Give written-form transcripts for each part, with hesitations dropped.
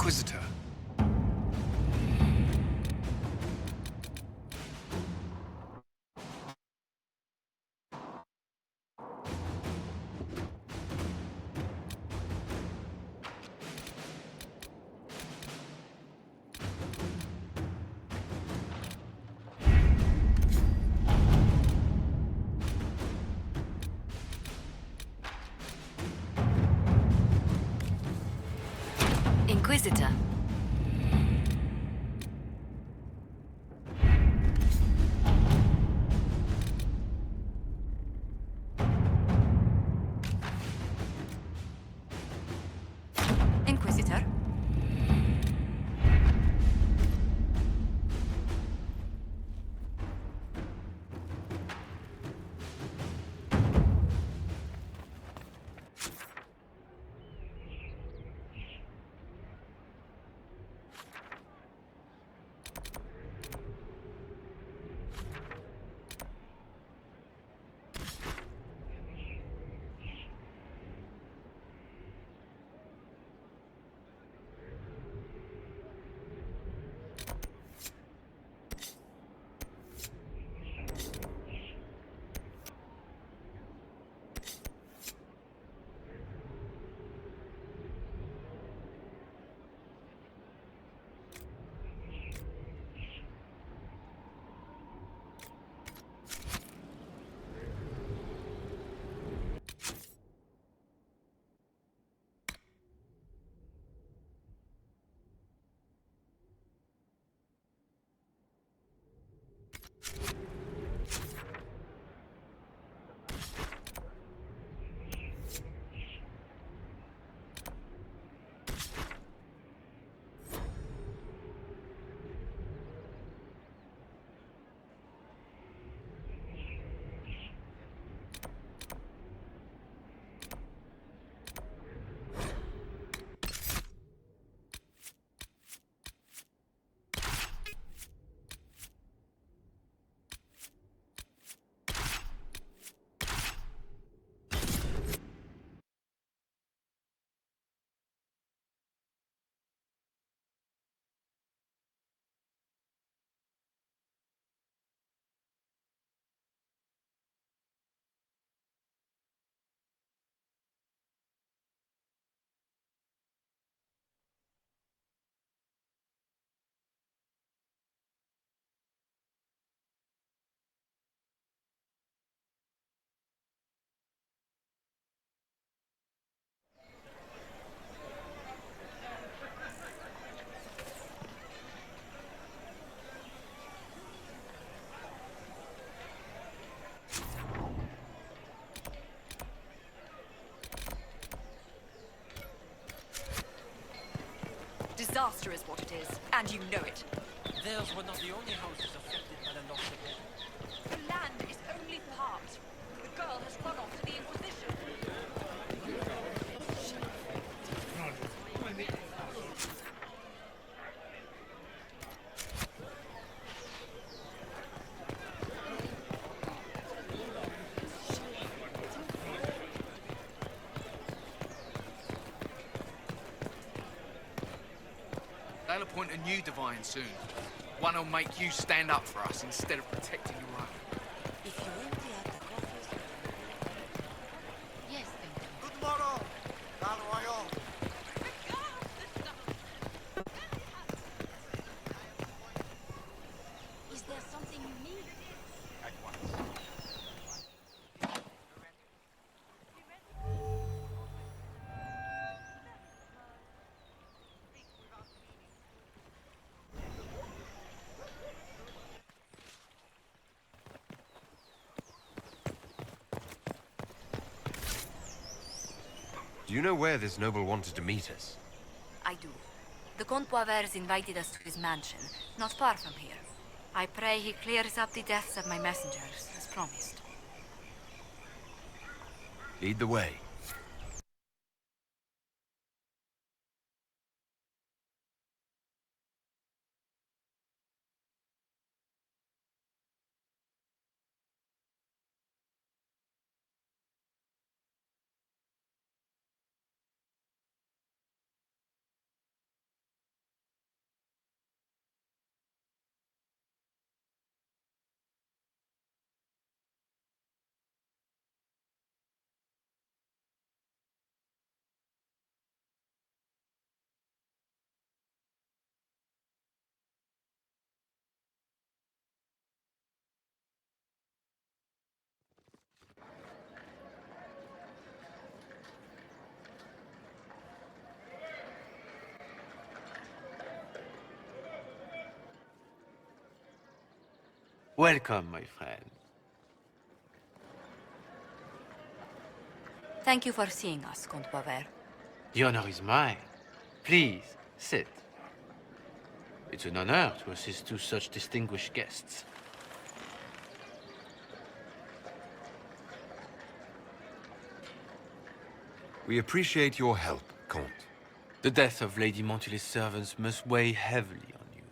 Inquisitor. Inquisitor. Inquisitor. Disaster is what it is, and you know it. Theirs were not the only houses affected by the loss of it. The land is only part. The girl has run off to the Inquisition. They'll appoint a new divine soon. One who'll make you stand up for us instead of protecting your own. If you empty out the coffers... Yes, thank you. Good morrow, Don Royal. Is there something you need? At once. Do you know where this noble wanted to meet us? I do. The Comte BioWare invited us to his mansion, not far from here. I pray he clears up the deaths of my messengers, as promised. Lead the way. Welcome, my friend. Thank you for seeing us, Comte BioWare. The honor is mine. Please, sit. It's an honor to assist two such distinguished guests. We appreciate your help, Comte. The death of Lady Montily's servants must weigh heavily on you.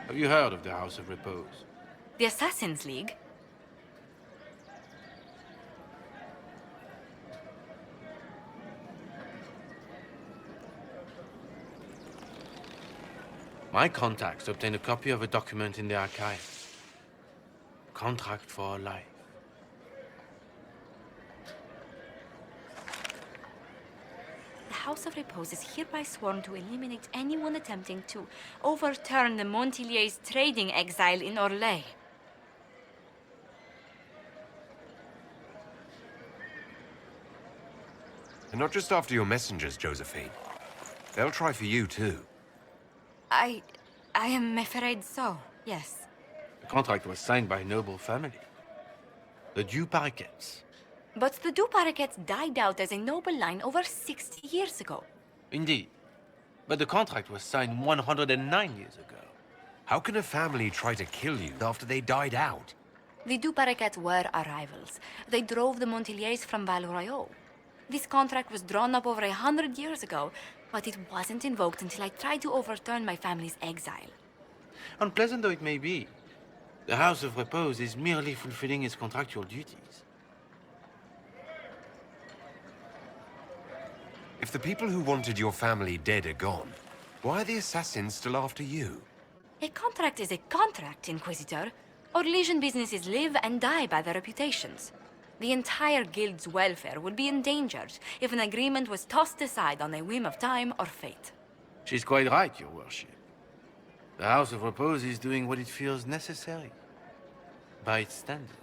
Have you heard of the House of Repose? The Assassin's League? My contacts obtained a copy of a document in the archives. Contract for life. The House of Repose is hereby sworn to eliminate anyone attempting to overturn the Montilier's trading exile in Orlais. And not just after your messengers, Josephine. They'll try for you, too. I am afraid so, yes. The contract was signed by a noble family. The Du Paraquets. But the Du Paraquets died out as a noble line over 60 years ago. Indeed. But the contract was signed 109 years ago. How can a family try to kill you after they died out? The Du Paraquets were our rivals. They drove the Montiliers from Val Royaux. This contract was drawn up over 100 years ago, but it wasn't invoked until I tried to overturn my family's exile. Unpleasant though it may be, the House of Repose is merely fulfilling its contractual duties. If the people who wanted your family dead are gone, why are the assassins still after you? A contract is a contract, Inquisitor. Orlesian businesses live and die by their reputations. The entire guild's welfare would be endangered if an agreement was tossed aside on a whim of time or fate. She's quite right, Your Worship. The House of Repose is doing what it feels necessary, by its standards.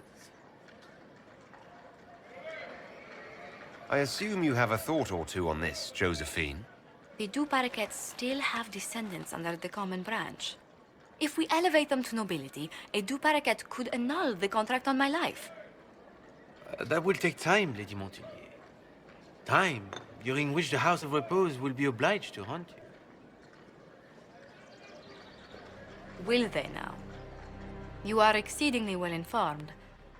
I assume you have a thought or two on this, Josephine. The Du Paraquets still have descendants under the common branch. If we elevate them to nobility, a Du Paraquet could annul the contract on my life. That will take time, Lady Montilier. Time during which the House of Repose will be obliged to hunt you. Will they now? You are exceedingly well informed.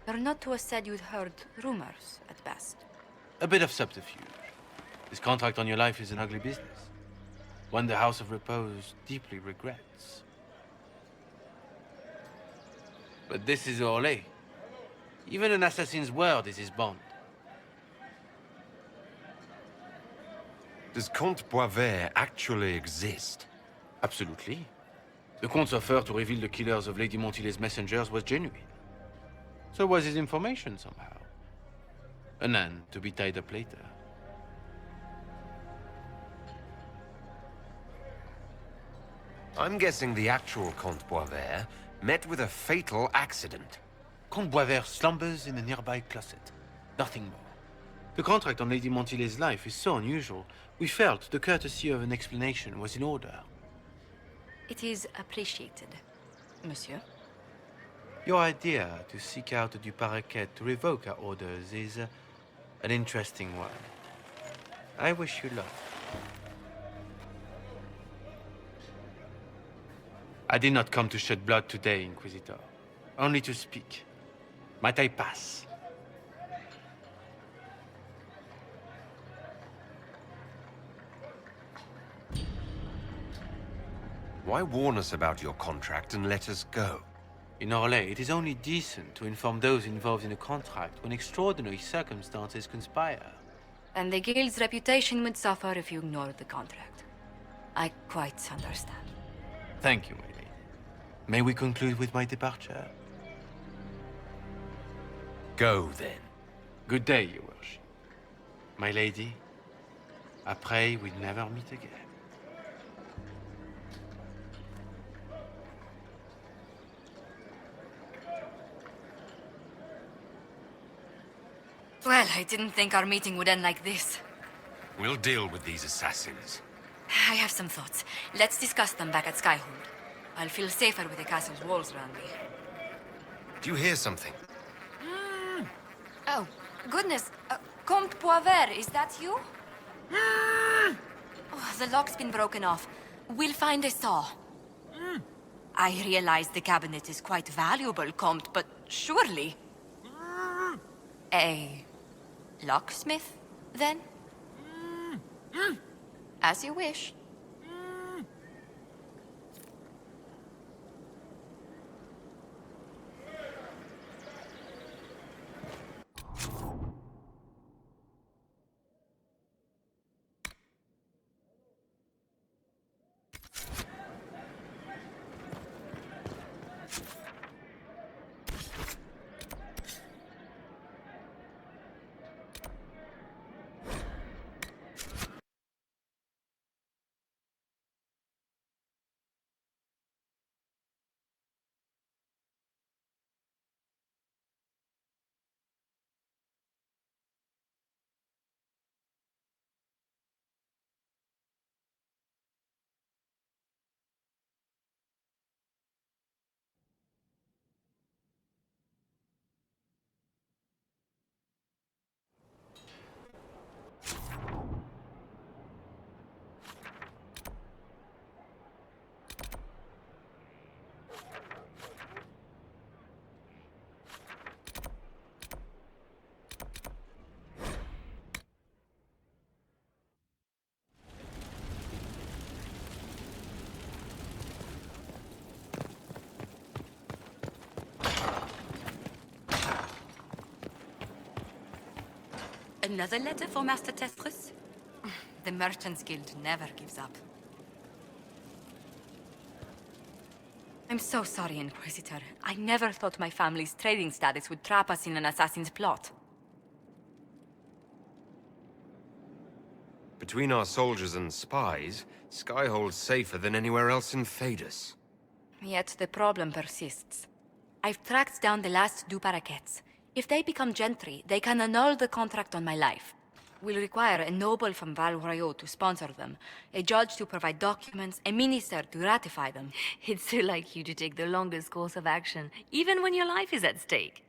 You're not to have said you'd heard rumors, at best. A bit of subterfuge. This contract on your life is an ugly business. One the House of Repose deeply regrets. But this is Orlais. Even an assassin's word is his bond. Does Comte BioWare actually exist? Absolutely. The Comte's offer to reveal the killers of Lady Montilier's messengers was genuine. So was his information somehow. An end to be tied up later. I'm guessing the actual Comte BioWare met with a fatal accident. Comte BioWare slumbers in a nearby closet. Nothing more. The contract on Lady Montilier's life is so unusual, we felt the courtesy of an explanation was in order. It is appreciated, monsieur. Your idea to seek out the Du Paraquet to revoke our orders is an interesting one. I wish you luck. I did not come to shed blood today, Inquisitor. Only to speak. Might I pass? Why warn us about your contract and let us go? In Orlais, it is only decent to inform those involved in a contract when extraordinary circumstances conspire. And the guild's reputation would suffer if you ignored the contract. I quite understand. Thank you, my lady. May we conclude with my departure? Go, then. Good day, Your Worship. My lady, I pray we never meet again. Well, I didn't think our meeting would end like this. We'll deal with these assassins. I have some thoughts. Let's discuss them back at Skyhold. I'll feel safer with the castle's walls around me. Do you hear something? Oh, goodness. Comte Poivert, is that you? Oh, the lock's been broken off. We'll find a saw. I realize the cabinet is quite valuable, Comte, but surely... A locksmith, then? As you wish. Another letter for Master Thedas? The Merchants Guild never gives up. I'm so sorry, Inquisitor. I never thought my family's trading status would trap us in an assassin's plot. Between our soldiers and spies, Skyhold's safer than anywhere else in Thedas. Yet the problem persists. I've tracked down the last two paraquets. If they become gentry, they can annul the contract on my life. We'll require a noble from Val Royaux to sponsor them, a judge to provide documents, a minister to ratify them. It's so like you to take the longest course of action, even when your life is at stake.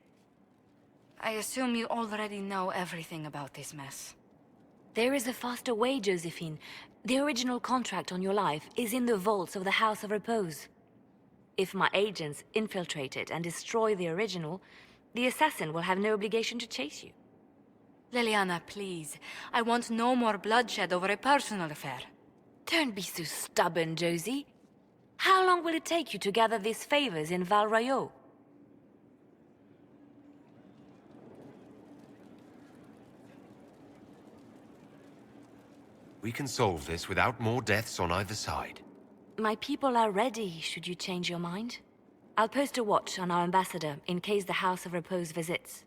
I assume you already know everything about this mess. There is a faster way, Josephine. The original contract on your life is in the vaults of the House of Repose. If my agents infiltrate it and destroy the original, the assassin will have no obligation to chase you. Liliana, please. I want no more bloodshed over a personal affair. Don't be so stubborn, Josie. How long will it take you to gather these favors in Val Royaux? We can solve this without more deaths on either side. My people are ready, should you change your mind. I'll post a watch on our ambassador in case the House of Repose visits.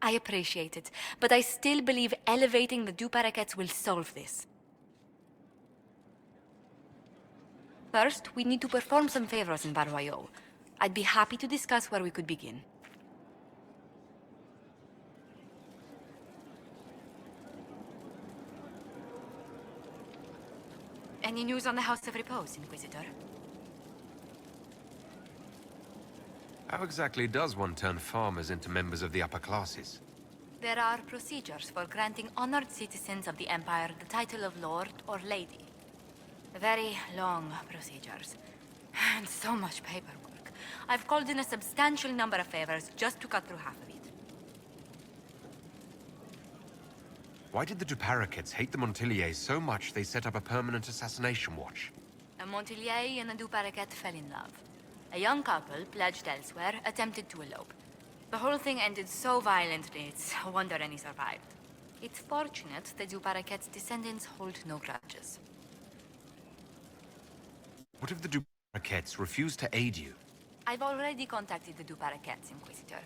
I appreciate it, but I still believe elevating the Duparaquets will solve this. First, we need to perform some favors in Val Royaux. I'd be happy to discuss where we could begin. Any news on the House of Repose, Inquisitor? How exactly does one turn farmers into members of the upper classes? There are procedures for granting honored citizens of the Empire the title of Lord or Lady. Very long procedures. And so much paperwork. I've called in a substantial number of favors just to cut through half of it. Why did the Duparaquets hate the Montiliers so much they set up a permanent assassination watch? A Montilier and a Duparaquet fell in love. A young couple, pledged elsewhere, attempted to elope. The whole thing ended so violently, it's a wonder any survived. It's fortunate the Duparaquet's descendants hold no grudges. What if the Duparaquets refuse to aid you? I've already contacted the Duparaquets, Inquisitor.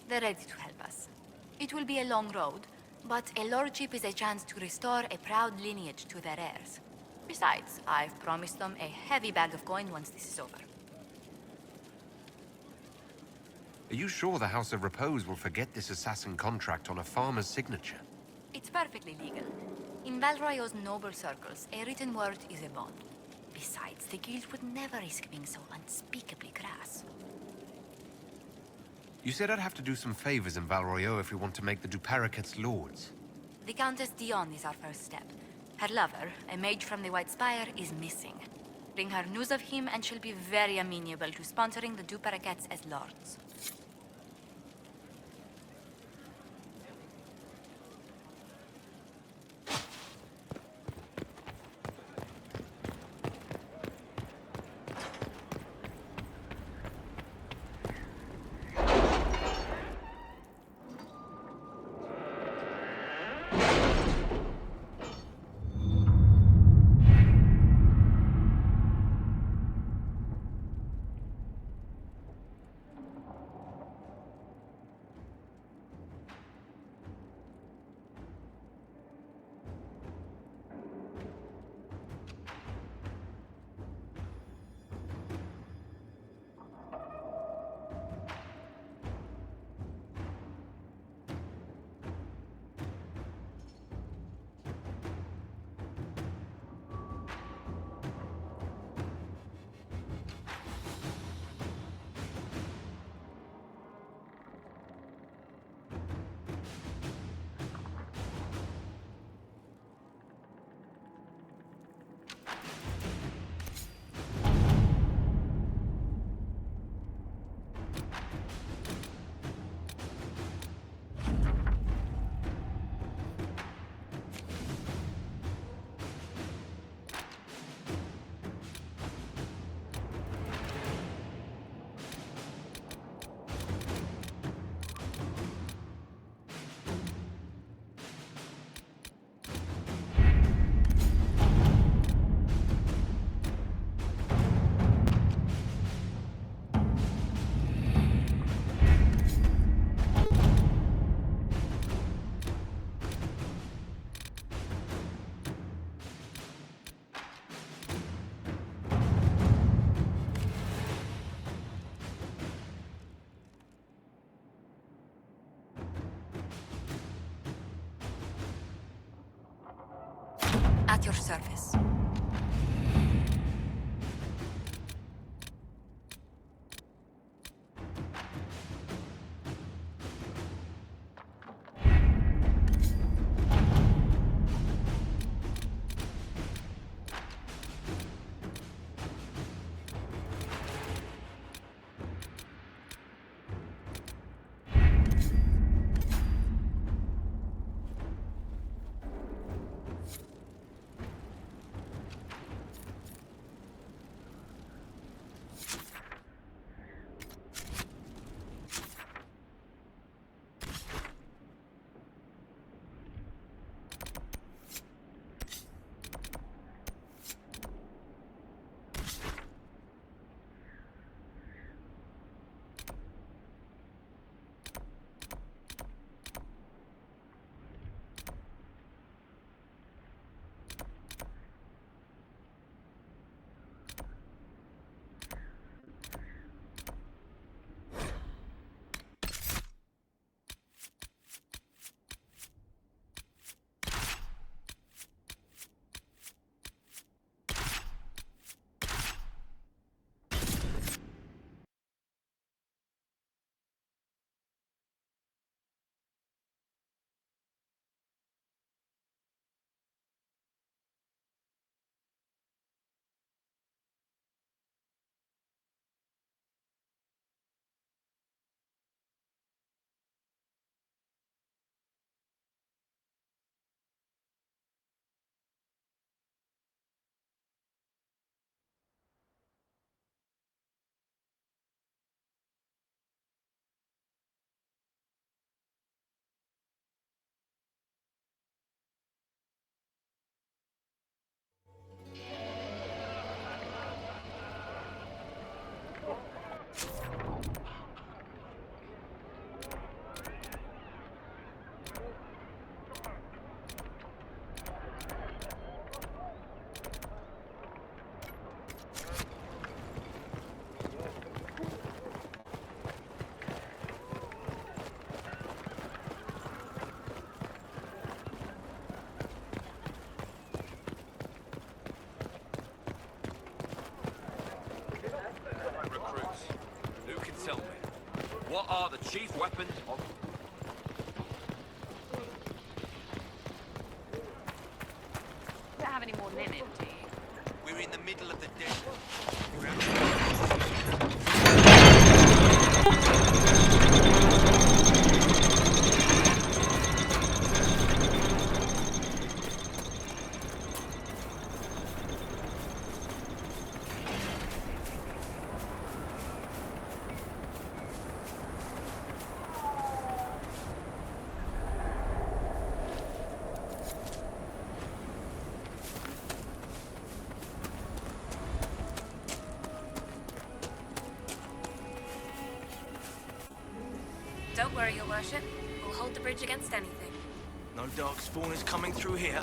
They're ready to help us. It will be a long road, but a lordship is a chance to restore a proud lineage to their heirs. Besides, I've promised them a heavy bag of coin once this is over. Are you sure the House of Repose will forget this assassin contract on a farmer's signature? It's perfectly legal. In Val Royeaux's noble circles, a written word is a bond. Besides, the guild would never risk being so unspeakably crass. You said I'd have to do some favors in Val Royeaux if we want to make the Duparacets lords. The Countess Dion is our first step. Her lover, a mage from the White Spire, is missing. Bring her news of him and she'll be very amenable to sponsoring the Duparacets as lords. At your service. are the chief weapons of... Don't have any more linen, do you? We're in the middle of the desert. Don't worry, Your Worship. We'll hold the bridge against anything. No dark spawners coming through here.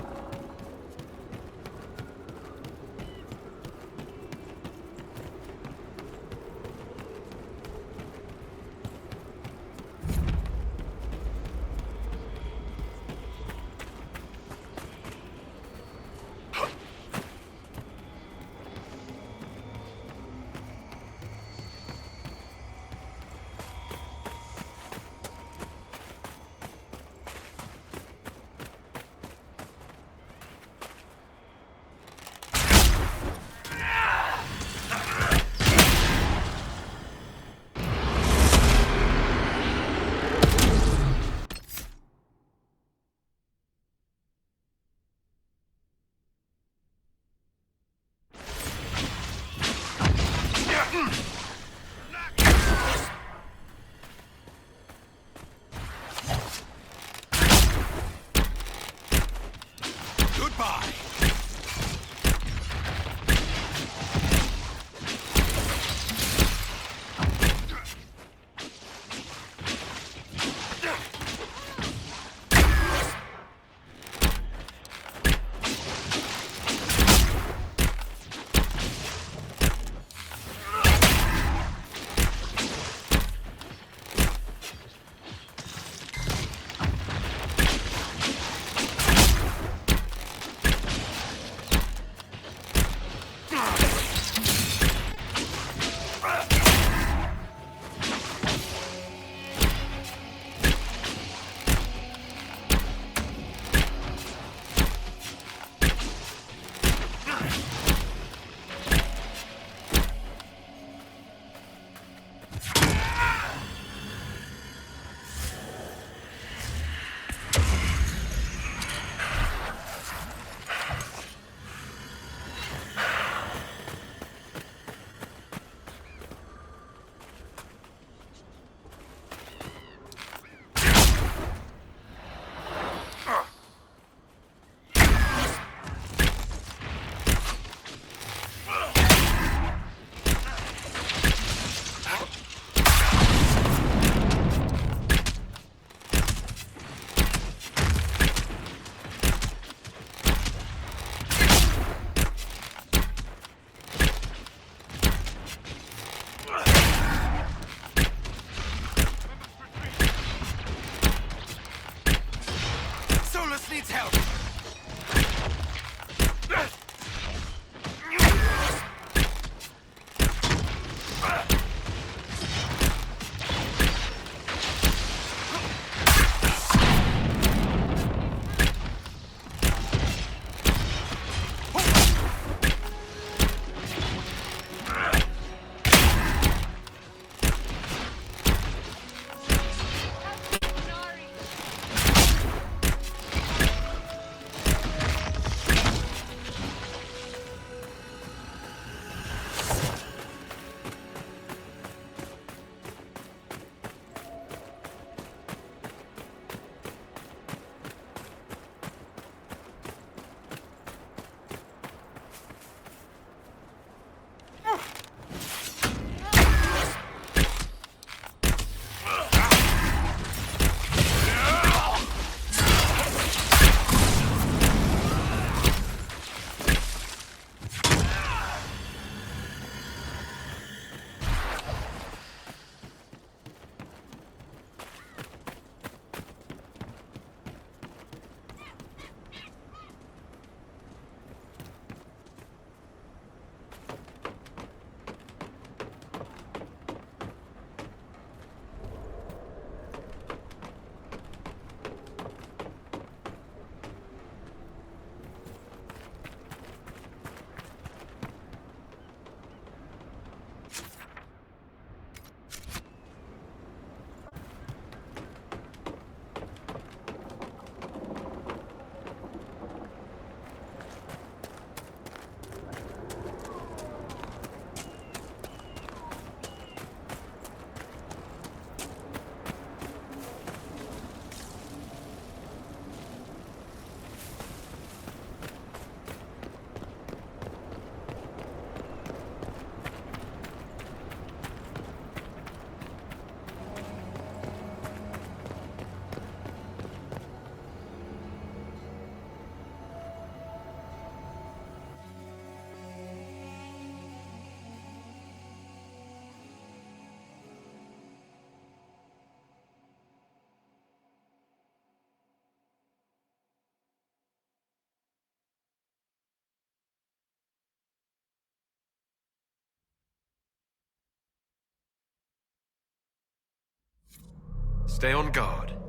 Stay on guard.